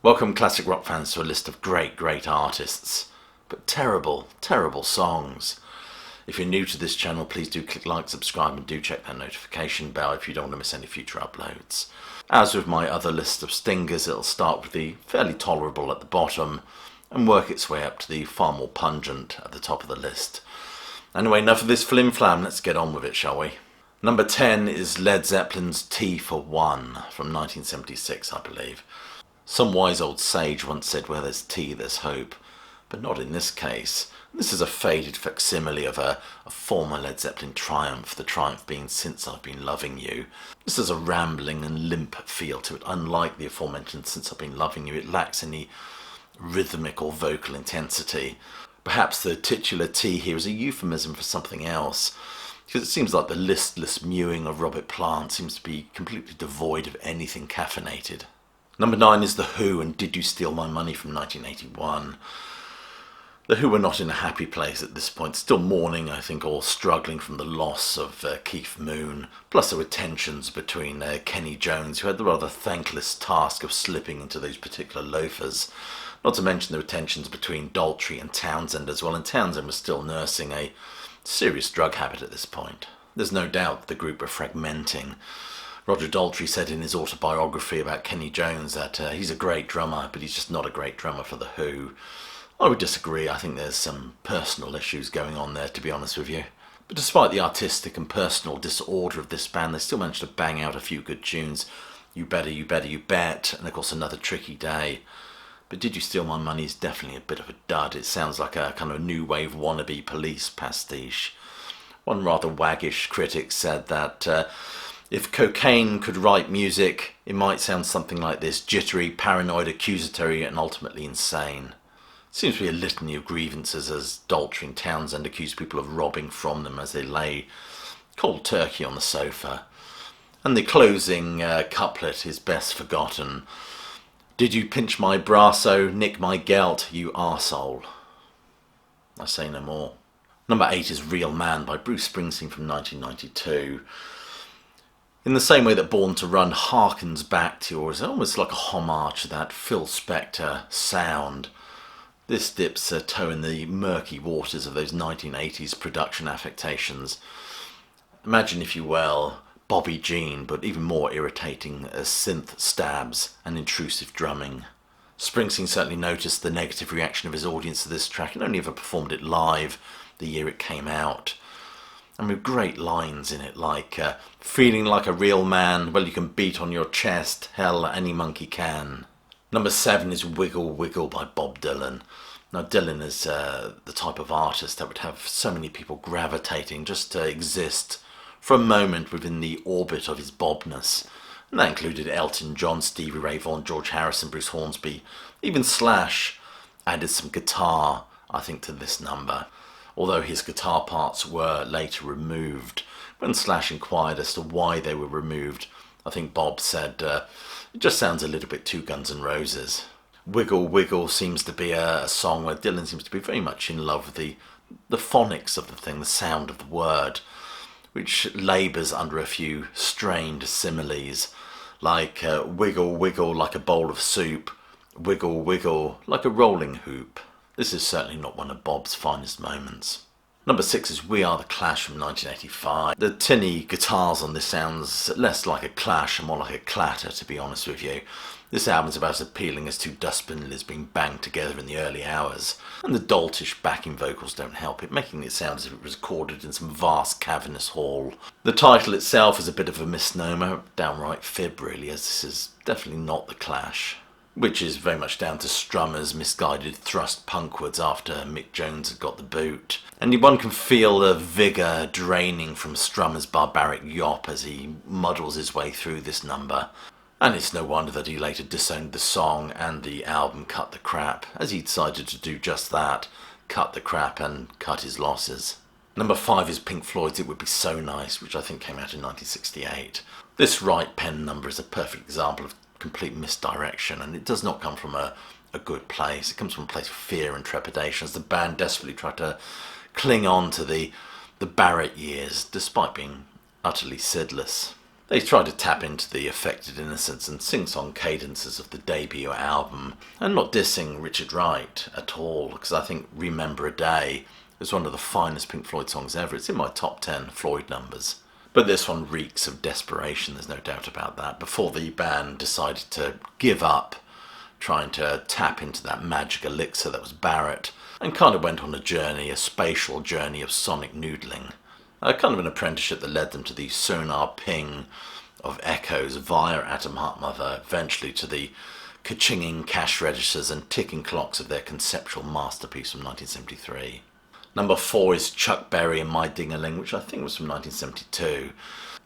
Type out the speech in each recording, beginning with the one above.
Welcome classic rock fans to a list of great artists, but terrible songs. If you're new to this channel, please do click like, subscribe and do check that notification bell if you don't want to miss any future uploads. As with my other list of stingers, it'll start with the fairly tolerable at the bottom and work its way up to the far more pungent at the top of the list. Anyway, enough of this flim-flam, let's get on with it, shall we? Number 10 is Led Zeppelin's Tea for One from 1976, I believe. Some wise old sage once said, where there's tea, there's hope. But not in this case. This is a faded facsimile of a former Led Zeppelin triumph, the triumph being Since I've Been Loving You. This has a rambling and limp feel to it. Unlike the aforementioned Since I've Been Loving You, it lacks any rhythmic or vocal intensity. Perhaps the titular tea here is a euphemism for something else, because it seems like the listless mewing of Robert Plant seems to be completely devoid of anything caffeinated. Number 9 is The Who and Did You Steal My Money from 1981. The Who were not in a happy place at this point, still mourning, I think, or struggling from the loss of Keith Moon. Plus there were tensions between Kenny Jones, who had the rather thankless task of slipping into those particular loafers. Not to mention there were tensions between Daltrey and Townsend as well, and Townsend was still nursing a serious drug habit at this point. There's no doubt the group were fragmenting. Roger Daltrey said in his autobiography about Kenny Jones that he's a great drummer, but he's just not a great drummer for The Who. I would disagree. I think there's some personal issues going on there, to be honest with you. But despite the artistic and personal disorder of this band, they still managed to bang out a few good tunes. You Better, You Better, You Bet, and of course Another Tricky Day. But Did You Steal My Money is definitely a bit of a dud. It sounds like a kind of new wave wannabe Police pastiche. One rather waggish critic said that if cocaine could write music, it might sound something like this: jittery, paranoid, accusatory, and ultimately insane. Seems to be a litany of grievances as Daltrey and Townsend accuse people of robbing from them as they lay cold turkey on the sofa. And the closing couplet is best forgotten. Did you pinch my brasso, nick my gelt, you arsehole? I say no more. Number 8 is Real Man by Bruce Springsteen from 1992. In the same way that Born to Run harkens back to, or is almost like a homage to that Phil Spector sound, this dips a toe in the murky waters of those 1980s production affectations. Imagine, if you will, Bobby Jean, but even more irritating as synth stabs and intrusive drumming. Springsteen certainly noticed the negative reaction of his audience to this track and only ever performed it live the year it came out. And with great lines in it like, feeling like a real man, well you can beat on your chest, hell any monkey can. Number 7 is Wiggle Wiggle by Bob Dylan. Now Dylan is the type of artist that would have so many people gravitating just to exist for a moment within the orbit of his Bobness. And that included Elton John, Stevie Ray Vaughan, George Harrison, Bruce Hornsby. Even Slash added some guitar, I think, to this number. Although his guitar parts were later removed. When Slash inquired as to why they were removed, I think Bob said, it just sounds a little bit too Guns N' Roses. Wiggle Wiggle seems to be a song where Dylan seems to be very much in love with the phonics of the thing, the sound of the word, which labours under a few strained similes, like wiggle wiggle like a bowl of soup, wiggle wiggle like a rolling hoop. This is certainly not one of Bob's finest moments. Number 6 is We Are the Clash from 1985. The tinny guitars on this sounds less like a clash and more like a clatter, to be honest with you. This album's about as appealing as two dustbin lids being banged together in the early hours, and the doltish backing vocals don't help it, making it sound as if it was recorded in some vast cavernous hall. The title itself is a bit of a misnomer, downright fib really, as this is definitely not the Clash, which is very much down to Strummer's misguided thrust punkwards after Mick Jones had got the boot. And one can feel the vigour draining from Strummer's barbaric yop as he muddles his way through this number. And it's no wonder that he later disowned the song and the album Cut the Crap, as he decided to do just that, cut the crap and cut his losses. Number 5 is Pink Floyd's It Would Be So Nice, which I think came out in 1968. This right pen number is a perfect example of complete misdirection, and it does not come from a good place. It comes from a place of fear and trepidation as the band desperately try to cling on to the Barrett years, despite being utterly sidless. They tried to tap into the affected innocence and sing-song cadences of the debut album, and not dissing Richard Wright at all, because I think Remember a Day is one of the finest Pink Floyd songs ever. It's in my top 10 Floyd numbers. But this one reeks of desperation, there's no doubt about that. Before the band decided to give up trying to tap into that magic elixir that was Barrett, and kind of went on a journey, a spatial journey of sonic noodling. Kind of an apprenticeship that led them to the sonar ping of echoes via Atom Heart Mother, eventually to the ka-chinging cash registers and ticking clocks of their conceptual masterpiece from 1973. Number 4 is Chuck Berry and My Ding-a-Ling, which I think was from 1972.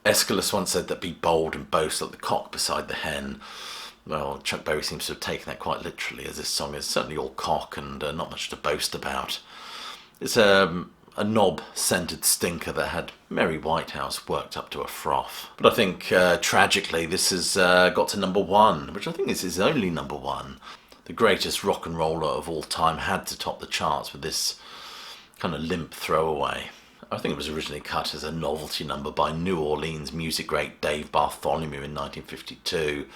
Aeschylus once said that be bold and boast like the cock beside the hen. Well, Chuck Berry seems to have taken that quite literally, as this song is certainly all cock and not much to boast about. It's a knob-scented stinker that had Mary Whitehouse worked up to a froth. But I think, tragically, this has got to number 1, which I think is his only number 1. The greatest rock and roller of all time had to top the charts with this kind of limp throwaway. I think it was originally cut as a novelty number by New Orleans music great Dave Bartholomew in 1952.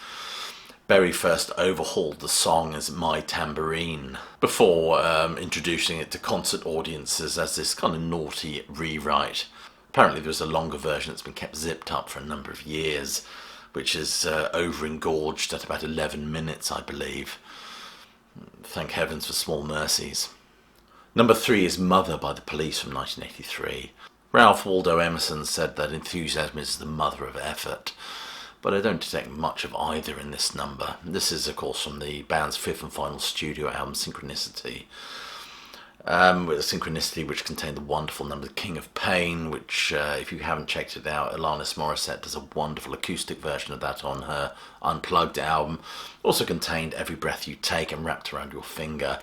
Berry first overhauled the song as My Tambourine before introducing it to concert audiences as this kind of naughty rewrite. Apparently there's a longer version that's been kept zipped up for a number of years, which is over-engorged at about 11 minutes, I believe. Thank heavens for small mercies. Number 3 is Mother by The Police from 1983. Ralph Waldo Emerson said that enthusiasm is the mother of effort, but I don't detect much of either in this number. This is, of course, from the band's 5th and final studio album, Synchronicity. With a Synchronicity which contained the wonderful number The King of Pain, which, if you haven't checked it out, Alanis Morissette does a wonderful acoustic version of that on her Unplugged album. Also contained Every Breath You Take and Wrapped Around Your Finger.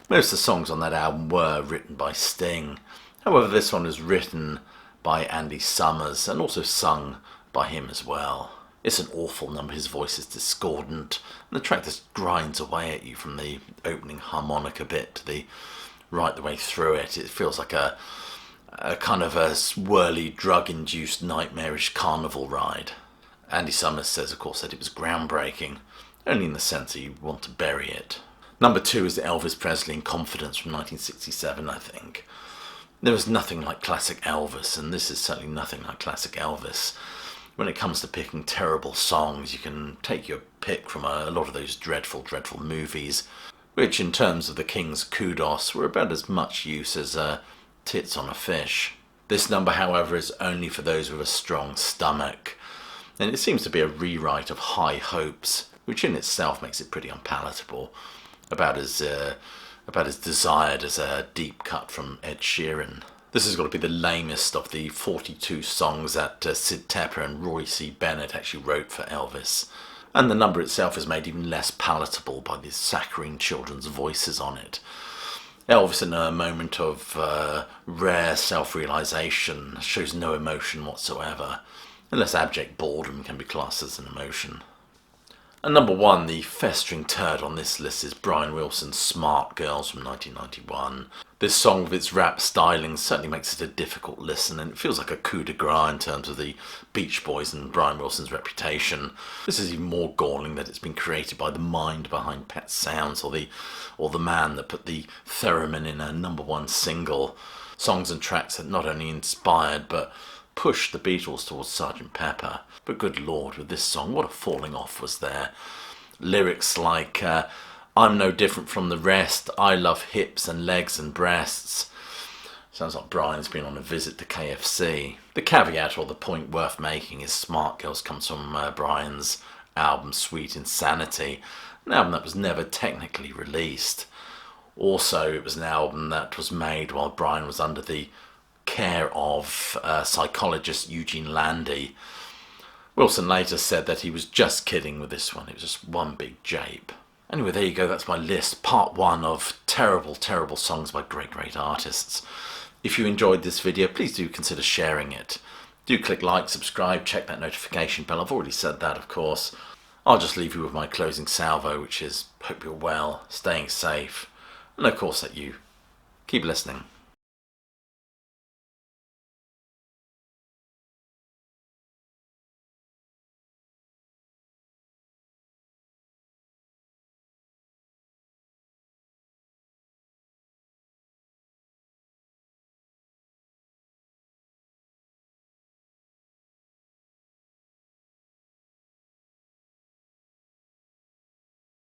Most of the songs on that album were written by Sting. However, this one was written by Andy Summers and also sung by him as well. It's an awful number, his voice is discordant, and the track just grinds away at you from the opening harmonica bit to the right the way through it. It feels like a kind of a swirly, drug-induced, nightmarish carnival ride. Andy Summers says, of course, that it was groundbreaking, only in the sense that you want to bury it. Number 2 is Elvis Presley in Confidence from 1967, I think. There was nothing like classic Elvis, and this is certainly nothing like classic Elvis. When it comes to picking terrible songs, you can take your pick from a lot of those dreadful, dreadful movies, which in terms of the King's kudos were about as much use as tits on a fish. This number, however, is only for those with a strong stomach, and it seems to be a rewrite of High Hopes, which in itself makes it pretty unpalatable, about as desired as a deep cut from Ed Sheeran. This has got to be the lamest of the 42 songs that Sid Tepper and Roy C. Bennett actually wrote for Elvis. And the number itself is made even less palatable by the saccharine children's voices on it. Elvis, in a moment of rare self-realization, shows no emotion whatsoever, unless abject boredom can be classed as an emotion. And number 1, the festering turd on this list is Brian Wilson's Smart Girls from 1991. This song with its rap styling certainly makes it a difficult listen, and it feels like a coup de grace in terms of the Beach Boys and Brian Wilson's reputation. This is even more galling that it's been created by the mind behind Pet Sounds, or the man that put the theremin in a number 1 single. Songs and tracks that not only inspired but pushed the Beatles towards Sgt. Pepper. But good lord, with this song, what a falling off was there. Lyrics like, I'm no different from the rest, I love hips and legs and breasts. Sounds like Brian's been on a visit to KFC. The caveat, or the point worth making, is Smart Girls comes from Brian's album Sweet Insanity, an album that was never technically released. Also, it was an album that was made while Brian was under the care of psychologist Eugene Landy. Wilson later said that he was just kidding with this one. It was just one big jape. Anyway, there you go. That's my list. Part 1 of terrible, terrible songs by great, great artists. If you enjoyed this video, please do consider sharing it. Do click like, subscribe, check that notification bell. I've already said that, of course. I'll just leave you with my closing salvo, which is hope you're well, staying safe, and of course that you keep listening.